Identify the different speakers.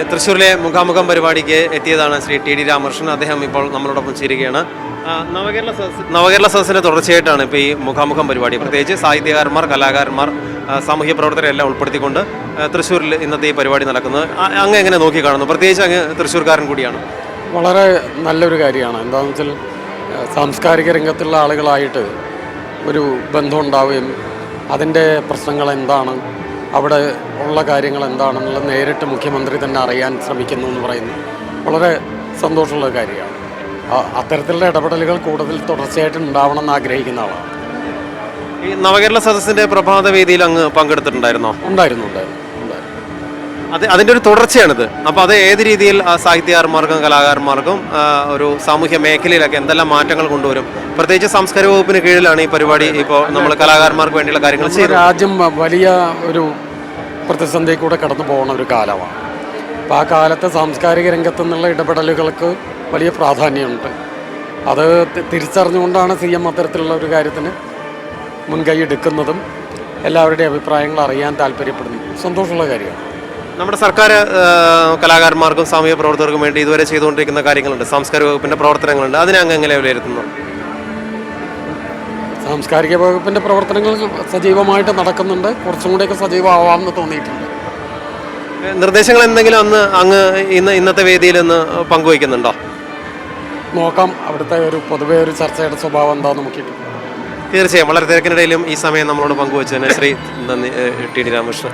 Speaker 1: തൃശ്ശൂരിലെ മുഖാമുഖം പരിപാടിക്ക് എത്തിയതാണ് ശ്രീ ടി ഡി രാമകൃഷ്ണൻ. അദ്ദേഹം ഇപ്പോൾ നമ്മളോടൊപ്പം ചേരുകയാണ്. നവകേരള സദസ്സിൻ്റെ തുടർച്ചയായിട്ടാണ് ഇപ്പോൾ ഈ മുഖാമുഖം പരിപാടി, പ്രത്യേകിച്ച് സാഹിത്യകാരന്മാർ, കലാകാരന്മാർ, സാമൂഹ്യ പ്രവർത്തകരെല്ലാം ഉൾപ്പെടുത്തിക്കൊണ്ട് തൃശ്ശൂരിൽ ഇന്നത്തെ ഈ പരിപാടി നടക്കുന്നത് അങ്ങ് എങ്ങനെ നോക്കി കാണുന്നു? പ്രത്യേകിച്ച് അങ്ങ് തൃശ്ശൂർക്കാരൻ കൂടിയാണ്.
Speaker 2: വളരെ നല്ലൊരു കാര്യമാണ്. എന്താണെന്ന് വെച്ചാൽ സാംസ്കാരിക രംഗത്തുള്ള ആളുകളായിട്ട് ഒരു ബന്ധം ഉണ്ടാവുകയും അതിൻ്റെ പ്രശ്നങ്ങൾ എന്താണ്, അവിടെ ഉള്ള കാര്യങ്ങൾ എന്താണെന്നുള്ളത് നേരിട്ട് മുഖ്യമന്ത്രി തന്നെ അറിയാൻ ശ്രമിക്കുന്നു എന്ന് പറയുന്നു വളരെ സന്തോഷമുള്ള കാര്യമാണ്. അത്തരത്തിലുള്ള ഇടപെടലുകൾ കൂടുതൽ തുടർച്ചയായിട്ട് ഉണ്ടാവണം എന്ന് ആഗ്രഹിക്കുന്ന ആളാണ്.
Speaker 1: ഈ നവകേരള സദസ്സിൻ്റെ പ്രഭാത വേദിയിൽ അങ്ങ് പങ്കെടുത്തിട്ടുണ്ടായിരുന്നോ?
Speaker 2: ഉണ്ടായിരുന്നു.
Speaker 1: അതിൻ്റെ ഒരു തുടർച്ചയാണിത്. അപ്പോൾ അത് ഏത് രീതിയിൽ സാഹിത്യകാരന്മാർക്കും കലാകാരന്മാർക്കും ഒരു സാമൂഹ്യ മേഖലയിലൊക്കെ എന്തെല്ലാം മാറ്റങ്ങൾ കൊണ്ടുവരും? പ്രത്യേകിച്ച് സാംസ്കാരിക വകുപ്പിന് കീഴിലാണ് ഈ പരിപാടി ഇപ്പോൾ നമ്മൾ കലാകാരന്മാർക്ക് വേണ്ടിയുള്ള കാര്യങ്ങൾ ചെയ്യുന്നത്.
Speaker 2: രാജ്യം വലിയ ഒരു പ്രതിസന്ധി കൂടെ കടന്നു പോകുന്ന ഒരു കാലമാണ്. അപ്പോൾ ആ കാലത്ത് സാംസ്കാരിക രംഗത്തു നിന്നുള്ള ഇടപെടലുകൾക്ക് വലിയ പ്രാധാന്യമുണ്ട്. അത് തിരിച്ചറിഞ്ഞുകൊണ്ടാണ് CM അത്തരത്തിലുള്ള ഒരു കാര്യത്തിന് മുൻകൈ എടുക്കുന്നതും എല്ലാവരുടെയും അഭിപ്രായങ്ങൾ അറിയാൻ താല്പര്യപ്പെടുന്നു. സന്തോഷമുള്ള കാര്യമാണ്.
Speaker 1: നമ്മുടെ സർക്കാർ കലാകാരന്മാർക്കും സാമൂഹ്യ പ്രവർത്തകർക്കും വേണ്ടി ഇതുവരെ ചെയ്തുകൊണ്ടിരിക്കുന്ന കാര്യങ്ങളുണ്ട്, സാംസ്കാരിക വകുപ്പിൻ്റെ പ്രവർത്തനങ്ങളുണ്ട്. അതിനെ അങ്ങ് എങ്ങനെ വിലയിരുത്തുന്നു?
Speaker 2: സാംസ്കാരിക വകുപ്പിൻ്റെ പ്രവർത്തനങ്ങൾ സജീവമായിട്ട് നടക്കുന്നുണ്ട്. കുറച്ചും കൂടെയൊക്കെ സജീവമാവാമെന്ന് തോന്നിയിട്ടുണ്ട്.
Speaker 1: നിർദ്ദേശങ്ങൾ എന്തെങ്കിലും അങ്ങ് ഇന്നത്തെ വേദിയിൽ നിന്ന് പങ്കുവയ്ക്കുന്നുണ്ടോ?
Speaker 2: നോക്കാം. അവിടുത്തെ ഒരു പൊതുവെ ഒരു ചർച്ചയുടെ സ്വഭാവം എന്താണെന്ന് നോക്കിയിട്ട്.
Speaker 1: തീർച്ചയായും വളരെ തിരക്കിനിടയിലും ഈ സമയം നമ്മളോട് പങ്കുവച്ചതിന് ശ്രീ നന്ദി ടി ഡി രാമകൃഷ്ണൻ.